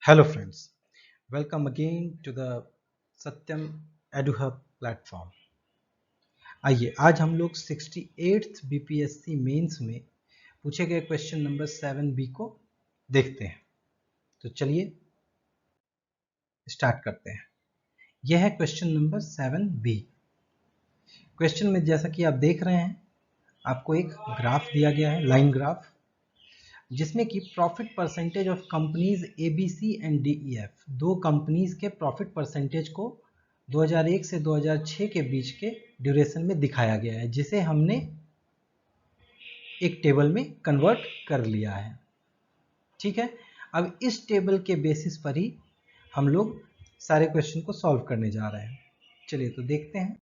Hello friends, welcome again to the Satyam EduHub platform. आइए आज हम लोग 68th बीपीएससी मेंस में पूछे गए क्वेश्चन नंबर 7B को देखते हैं। तो चलिए स्टार्ट करते हैं। यह है क्वेश्चन नंबर 7B। क्वेश्चन में जैसा कि आप देख रहे हैं, आपको एक ग्राफ दिया गया है, लाइन ग्राफ, जिसमें कि profit percentage of companies ABC and DEF, दो कंपनीज के प्रॉफिट परसेंटेज को 2001 से 2006 के बीच के ड्यूरेशन में दिखाया गया है, जिसे हमने एक टेबल में कन्वर्ट कर लिया है। ठीक है, अब इस टेबल के बेसिस पर ही हम लोग सारे क्वेश्चन को सॉल्व करने जा रहे हैं। चलिए तो देखते हैं।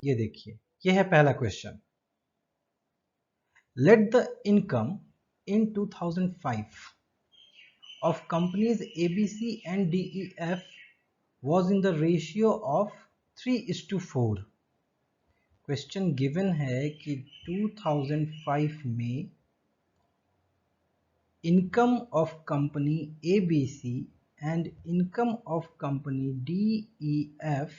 ये देखिए, ये है पहला question. Let the income in 2005 of companies ABC and DEF was in the ratio of 3:4। Question given है कि 2005 में income of company ABC and income of company DEF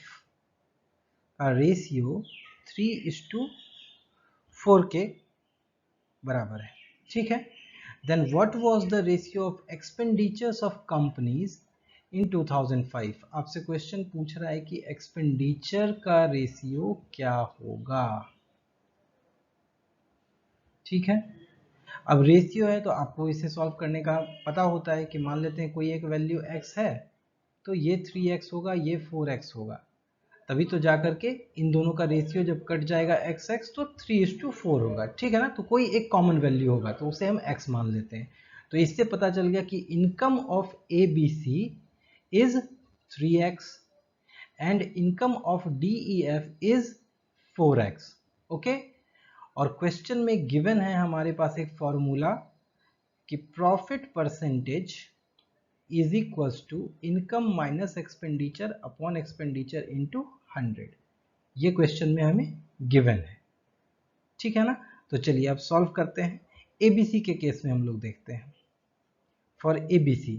का रेशियो 3:4 के बराबर है। ठीक है, then what was the ratio of expenditures of companies in 2005। आपसे क्वेश्चन पूछ रहा है कि एक्सपेंडिचर का रेशियो क्या होगा। ठीक है, अब रेशियो है तो आपको इसे सॉल्व करने का पता होता है कि मान लेते हैं कोई एक वैल्यू x है तो ये 3x होगा, ये 4x होगा, तभी तो जाकर के इन दोनों का रेशियो जब कट जाएगा x तो 3:4 होगा। ठीक है ना, तो कोई एक कॉमन वैल्यू होगा तो उसे हम x मान लेते हैं। तो इससे पता चल गया कि income of ABC is 3x and income of DEF is 4x। Okay, और क्वेश्चन में गिवन है हमारे पास एक फॉर्मूला कि profit percentage is equals to income minus expenditure upon expenditure into 100। ये क्वेश्चन में हमें गिवन है। ठीक है ना, तो चलिए अब सॉल्व करते हैं। ABC के केस में हम लोग देखते हैं। फॉर ABC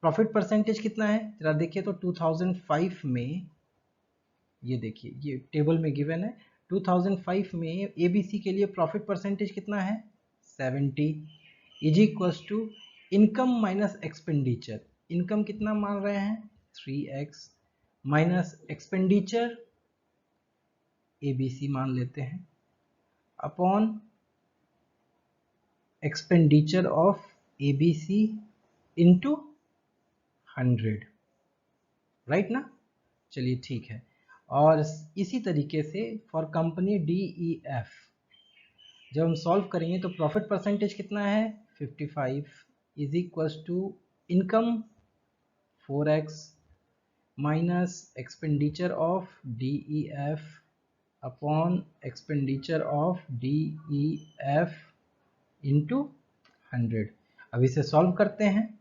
प्रॉफिट परसेंटेज कितना है जरा देखिए, तो 2005 में, ये देखिए ये टेबल में गिवन है, 2005 में ABC के लिए प्रॉफिट परसेंटेज कितना है 70 is equals to income minus expenditure. Income कितना मान रहे हैं 3x माइनस एक्सपेंडिचर ABC मान लेते हैं upon expenditure of ABC into 100। Right ना, चलिए ठीक है। और इसी तरीके से फॉर कंपनी DEF जब हम सॉल्व करेंगे तो प्रॉफिट परसेंटेज कितना है 55 is equals to income 4x minus expenditure of DEF upon expenditure of DEF into 100। अब इसे सॉल्व करते हैं।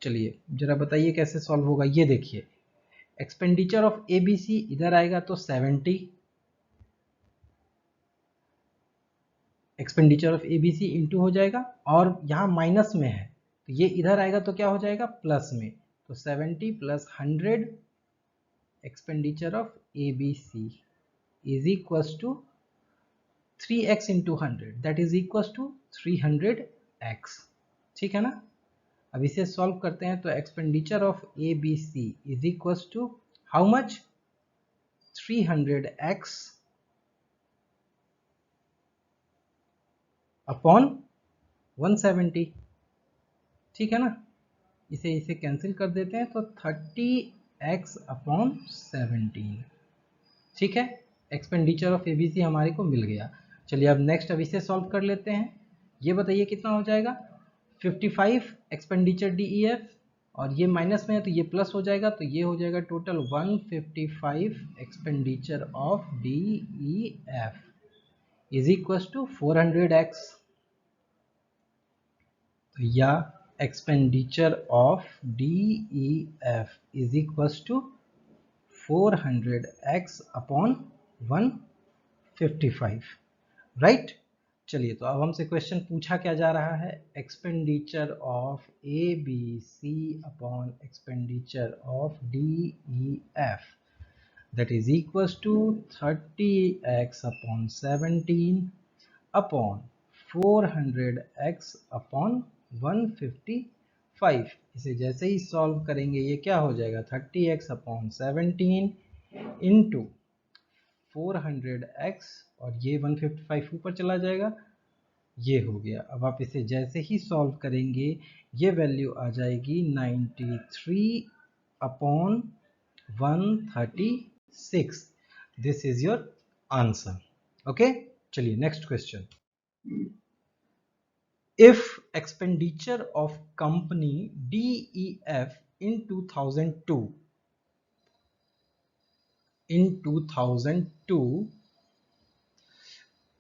चलिए जरा बताइए कैसे सॉल्व होगा। ये देखिए, एक्सपेंडिचर ऑफ ABC इधर आएगा तो 70, एक्सपेंडिचर ऑफ ABC इंटू हो जाएगा, और यहाँ माइनस में है तो ये इधर आएगा तो क्या हो जाएगा प्लस में, तो 70 plus 100 expenditure of ABC is equals to 3x into 100 that is equals to 300x। ठीक है ना, अब इसे सॉल्व करते हैं तो expenditure of ABC is equals to how much 300x upon 170। ठीक है ना, इसे कैंसिल कर देते हैं तो 30x अपॉन 17। ठीक है, एक्सपेंडिचर ऑफ ABC हमारे को मिल गया। चलिए अब नेक्स्ट अब इसे सॉल्व कर लेते हैं। ये बताइए कितना हो जाएगा 55 एक्सपेंडिचर DEF, और ये माइनस में है तो ये प्लस हो जाएगा, तो ये हो जाएगा total 155 expenditure of DEF is equal to 400x। तो या expenditure of DEF is equal to 400x upon 155। Right, चलिए, तो अब हमसे क्वेश्चन पूछा क्या जा रहा है, expenditure of A B C upon expenditure of D E F that is equals to 30x upon 17 upon 400x upon 155। इसे जैसे ही सॉल्व करेंगे ये क्या हो जाएगा, 30x अपॉन 17 इंटू 400x और ये 155 ऊपर चला जाएगा, ये हो गया। अब आप इसे जैसे ही सॉल्व करेंगे ये वैल्यू आ जाएगी 93 upon 136। This is your answer. Okay, चलिए next question. If expenditure of company DEF in 2002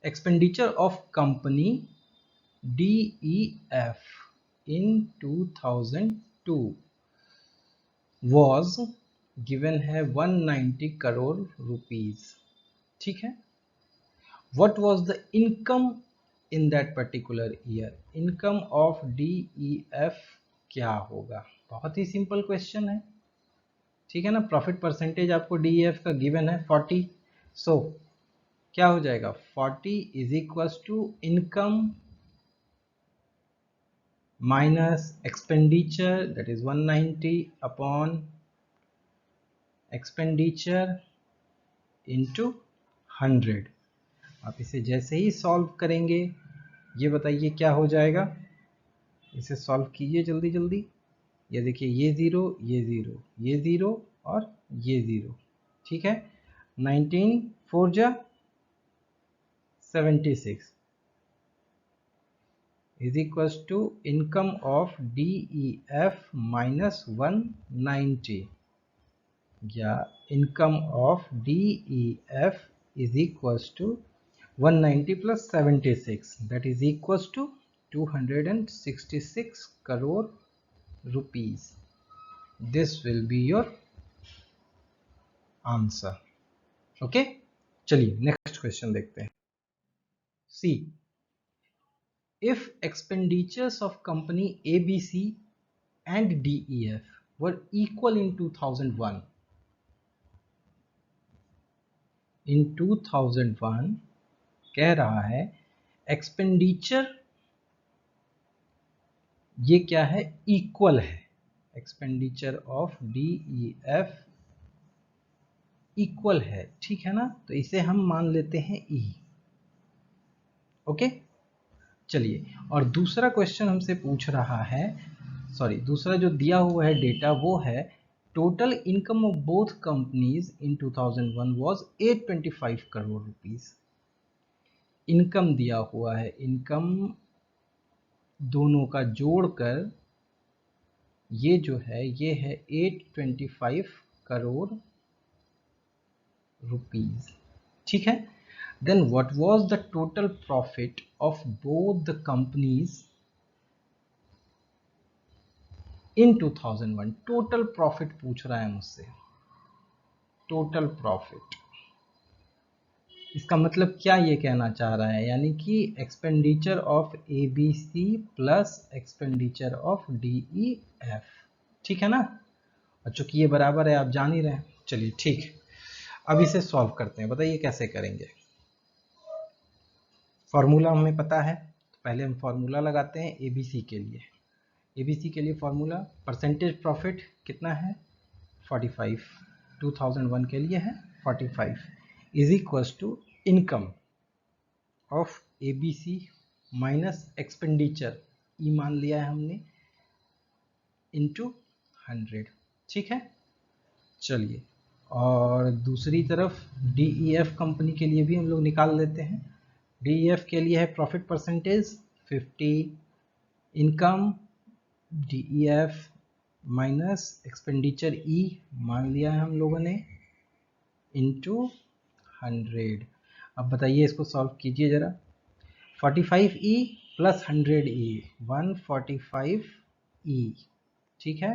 expenditure of company DEF in 2002 was given है 190 करोड़ रुपीज, ठीक है। What was the income in that particular year? Income of DEF क्या होगा? बहुत ही simple question है, ठीक है ना। प्रॉफिट परसेंटेज आपको DEF का गिवन है 40, सो क्या हो जाएगा 40 is equals to income minus expenditure that is 190 upon expenditure into 100। आप इसे जैसे ही सॉल्व करेंगे ये बताइए क्या हो जाएगा, इसे सॉल्व कीजिए जल्दी जल्दी। ये देखिए, ये ज़ीरो, ये ज़ीरो, ये ज़ीरो और ये ज़ीरो, ठीक है। 19 4 जा 76 is equals to income of DEF minus 190, या इनकम of DEF is equals to 190 plus 76 that is equals to 266 crore rupees. This will be your answer. Okay, चलिए नेक्स्ट क्वेश्चन देखते हैं। सी, if expenditures of company ABC and DEF were equal in 2001, in 2001 कह रहा है expenditure ये क्या है, equal है। एक्सपेंडिचर ऑफ DEF इक्वल है, ठीक है ना, तो इसे हम मान लेते हैं E। ओके, चलिए, और दूसरा क्वेश्चन हमसे पूछ रहा है, सॉरी, दूसरा जो दिया हुआ है डेटा वो है total income of both companies in 2001 was 825 crore rupees. Income दिया हुआ है, इनकम दोनों का जोड़कर ये जो है ये है 825 करोड़ रुपीस, ठीक है। Then what was the total profit of both the companies in 2001। Total profit पूछ रहा है मुझसे, टोटल प्रॉफिट। इसका मतलब क्या ये कहना चाह रहा है, यानी कि expenditure of ABC plus expenditure of DEF, ठीक है ना। और चूंकि ये बराबर है आप जान ही रहे हैं, चलिए ठीक है, अब इसे सॉल्व करते हैं। बताइए कैसे करेंगे। फॉर्मूला हमें पता है, तो पहले हम फॉर्मूला लगाते हैं ABC के लिए। ABC के लिए फॉर्मूला, परसेंटेज प्रॉफिट कितना है 45, 2001 के लिए है 45 is equals to income of ABC minus expenditure, E मान लिया है हमने, इंटू 100, ठीक है। चलिए, और दूसरी तरफ DEF कंपनी के लिए भी हम लोग निकाल लेते हैं। DEF के लिए है profit percentage 50, income DEF minus expenditure E मान लिया है हम लोगों ने, इंटू 100। अब बताइए इसको सॉल्व कीजिए ज़रा। 45E प्लस 100E 145E, ठीक है,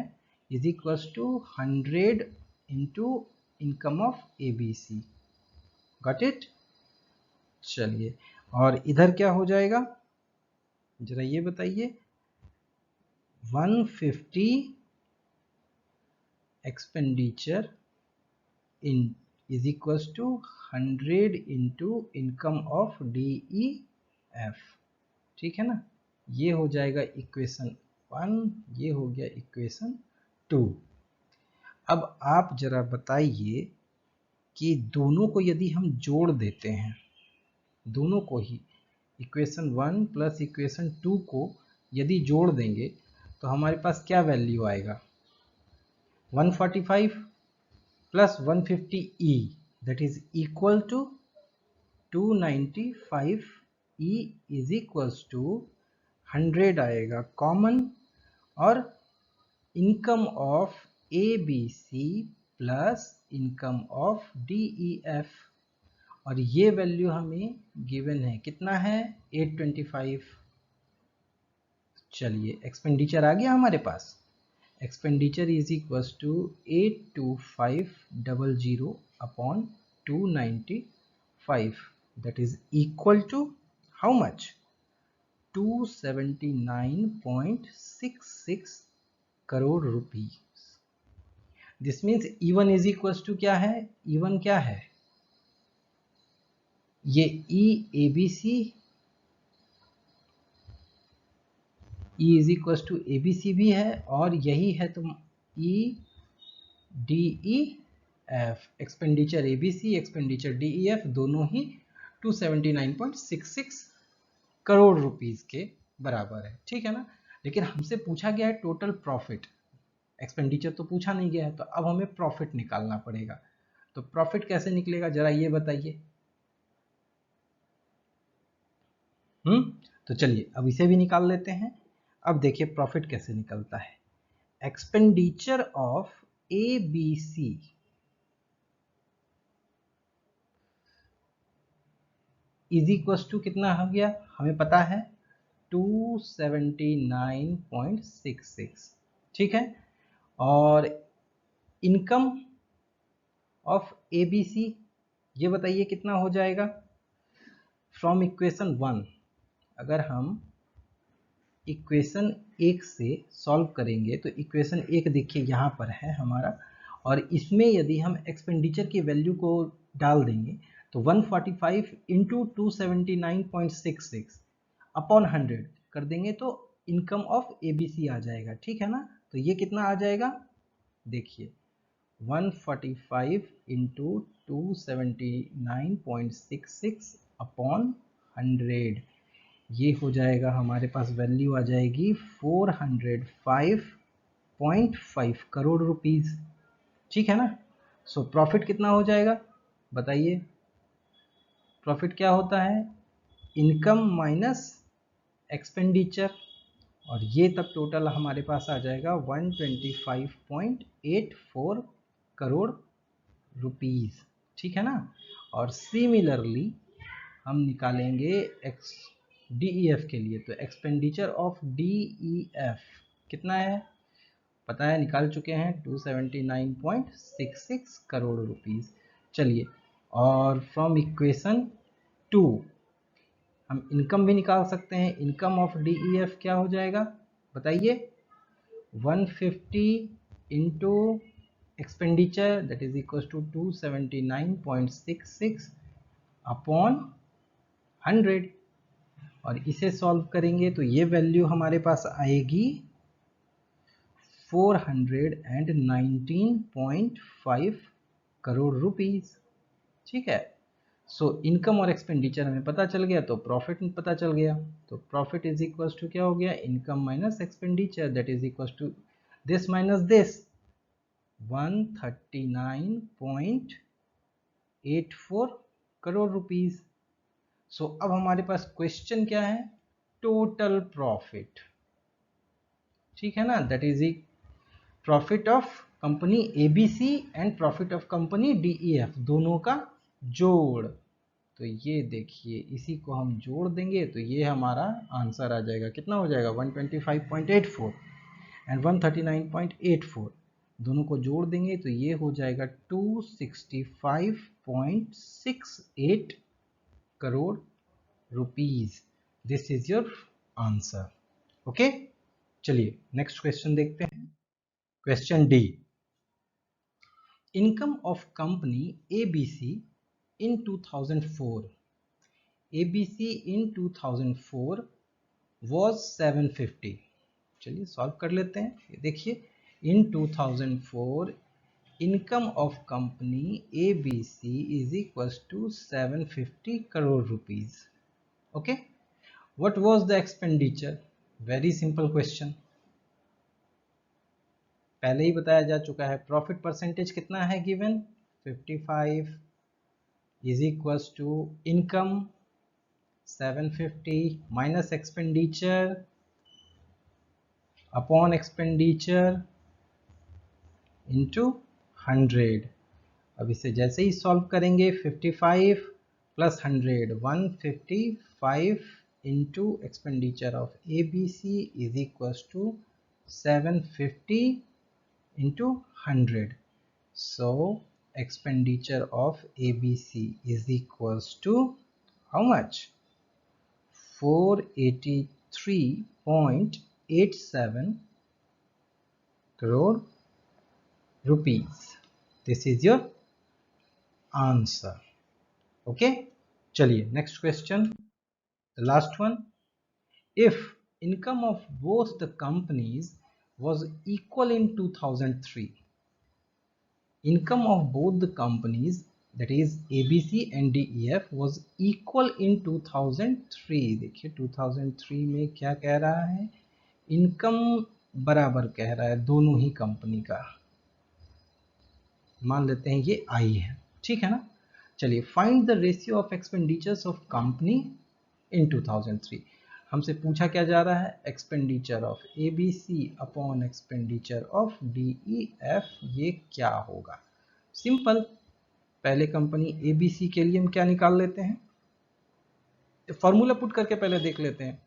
is equals to 100 into income of ABC। Got it. चलिए, और इधर क्या हो जाएगा जरा ये बताइए, 150 expenditure in is equals to 100 into income of DEF। ठीक है ना, ये हो जाएगा इक्वेशन 1, ये हो गया इक्वेशन 2। अब आप जरा बताइए कि दोनों को यदि हम जोड़ देते हैं, दोनों को ही इक्वेशन 1 प्लस इक्वेशन 2 को यदि जोड़ देंगे तो हमारे पास क्या वैल्यू आएगा, 145 plus 150E that is equal to 295E is equals to 100 आएगा कॉमन, और income of ABC plus income of DEF, और ये वैल्यू हमें गिवन है, कितना है 825। चलिए एक्सपेंडिचर आ गया हमारे पास, expenditure is equals to 82500 upon 295 that is equal to how much, 279.66 crore rupees. This means E1 is equals to क्या है, E1 क्या है, ये EABC, E is equals to ABC भी है, और यही है तो DEF, expenditure ABC expenditure DEF दोनों ही 279.66 करोड़ रुपीस के बराबर है। ठीक है ना, लेकिन हमसे पूछा गया है टोटल प्रॉफिट, एक्सपेंडिचर तो पूछा नहीं गया है, तो अब हमें प्रॉफिट निकालना पड़ेगा। तो प्रॉफिट कैसे निकलेगा जरा ये बताइए। तो चलिए अब इसे भी निकाल लेते हैं। अब देखिए प्रॉफिट कैसे निकलता है, expenditure of ABC is equal to कितना हो गया, हमें पता है 279.66। ठीक है, और इनकम ऑफ ABC ये बताइए कितना हो जाएगा, फ्रॉम इक्वेशन 1 अगर हम इक्वेशन 1 से सॉल्व करेंगे तो इक्वेशन 1 देखिए यहाँ पर है हमारा, और इसमें यदि हम एक्सपेंडिचर की वैल्यू को डाल देंगे तो 145 इंटू 279.66 अपॉन 100 कर देंगे तो इनकम ऑफ ABC आ जाएगा। ठीक है ना, तो ये कितना आ जाएगा, देखिए 145 इंटू 279.66 अपॉन 100, ये हो जाएगा हमारे पास वैल्यू आ जाएगी 405.5 करोड़ रुपीस। ठीक है ना, सो प्रॉफिट कितना हो जाएगा बताइए, प्रॉफिट क्या होता है, इनकम माइनस एक्सपेंडिचर, और ये तब टोटल हमारे पास आ जाएगा 125.84 करोड़ रुपीस। ठीक है ना, और सिमिलरली हम निकालेंगे DEF के लिए, तो एक्सपेंडिचर ऑफ DEF कितना है पता है, निकाल चुके हैं 279.66 करोड़ रुपीस। चलिए, और फ्रॉम इक्वेशन 2 हम इनकम भी निकाल सकते हैं, इनकम ऑफ DEF क्या हो जाएगा बताइए, 150 into expenditure that is equal to 279.66 upon 100, और इसे सॉल्व करेंगे तो ये वैल्यू हमारे पास आएगी 419.5 करोड़ रुपीस। ठीक है, सो इनकम और एक्सपेंडिचर हमें पता चल गया तो प्रॉफिट पता चल गया, तो प्रॉफिट इज इक्वल टू क्या हो गया, income minus expenditure that is equal to this minus this 139.84 crore rupees. So अब हमारे पास क्वेश्चन क्या है, टोटल प्रॉफिट। ठीक है ना, that is profit of company ABC and profit of company DEF दोनों का जोड़। तो ये देखिए इसी को हम जोड़ देंगे तो ये हमारा आंसर आ जाएगा, कितना हो जाएगा 125.84 एंड 139.84, दोनों को जोड़ देंगे तो ये हो जाएगा 265.68 crore rupees. This is your answer. Okay, चलिए नेक्स्ट क्वेश्चन देखते हैं। Question D, income of company ABC in 2004, ABC in 2004 was 750। चलिए सॉल्व कर लेते हैं। ये देखिए, in 2004 income of company ABC is equal to 750 crore rupees. Okay, what was the expenditure? Very simple question, पहले ही बताया जा चुका है। प्रॉफिट परसेंटेज कितना है given? 55 is equal to income 750 minus expenditure upon expenditure into 100। अब इसे जैसे ही सॉल्व करेंगे, 55 plus 100 155 into expenditure of A B C is equal to 750 into 100। So expenditure of A B C is equal to how much? 483.87 crore rupees. This is your answer. Okay, चलिए next question, the last one. If income of both the companies was equal in 2003, income of both the companies, that is ABC and DEF, was equal in 2003। देखिए 2003 में क्या कह रहा है? Income बराबर कह रहा है दोनों ही कंपनी का। मान लेते हैं ये आई है, ठीक है ना। चलिए, find the ratio of expenditures of company in 2003। हमसे पूछा क्या जा रहा है? Expenditure of A B C upon expenditure of D E F, ये क्या होगा? सिंपल, पहले कंपनी ए बी सी के लिए हम क्या निकाल लेते हैं, फॉर्मूला पुट करके पहले देख लेते हैं।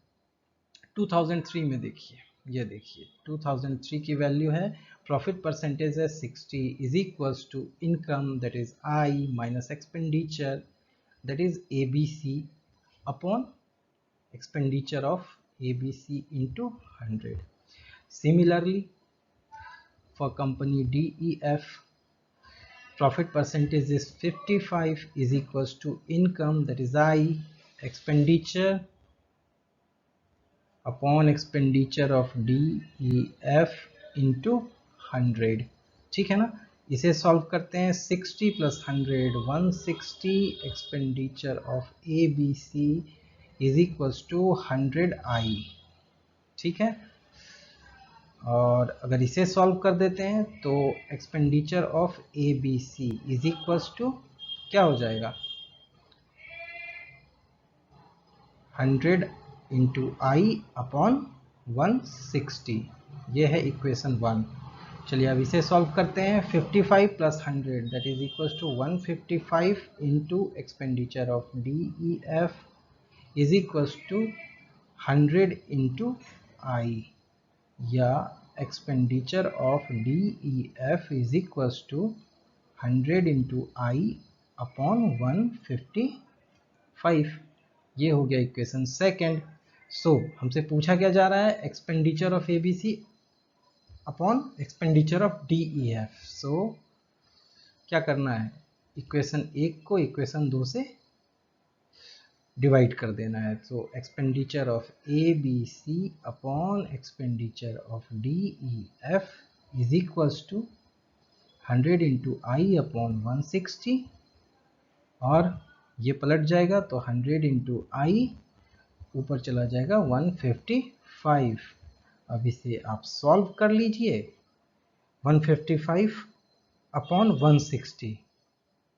2003 में देखिए, ये देखिए 2003 की वैल्यू है, प्रॉफिट परसेंटेज है 60 is equals to income that is I minus expenditure that is A B C upon expenditure of ABC into 100. Similarly, for company DEF, profit percentage is 55 is equals to income that is I expenditure upon expenditure of DEF into 100। ठीक है ना, इसे solve करते हैं। 60 plus 100 160 expenditure of ABC is equals to 100I। ठीक है, और अगर इसे सॉल्व कर देते हैं तो expenditure of A B C is equals to क्या हो जाएगा? 100 इंटू आई अपॉन 160। ये है इक्वेशन 1। चलिए अब इसे सॉल्व करते हैं। 55 plus 100 that is equals to 155 into expenditure of D E F is equals to 100 into I, या expenditure of D E F is equals to 100 into I upon 155। ये हो गया इक्वेशन सेकेंड। सो हमसे पूछा क्या जा रहा है? Expenditure of A B C upon expenditure of D E F. So क्या करना है? इक्वेशन 1 को इक्वेशन 2 से डिवाइड कर देना है। तो expenditure of A B C upon expenditure of D E F is equals to 100 into I upon 160, और ये पलट जाएगा तो 100 इंटू आई ऊपर चला जाएगा 155। अब इसे आप सॉल्व कर लीजिए। 155 upon 160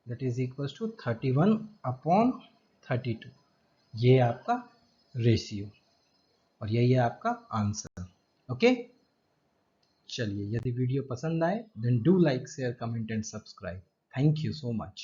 that is equals to 31 upon 32। ये आपका रेशियो और यही है आपका आंसर। ओके, चलिए, यदि वीडियो पसंद आए then do like share comment and subscribe. Thank you so much.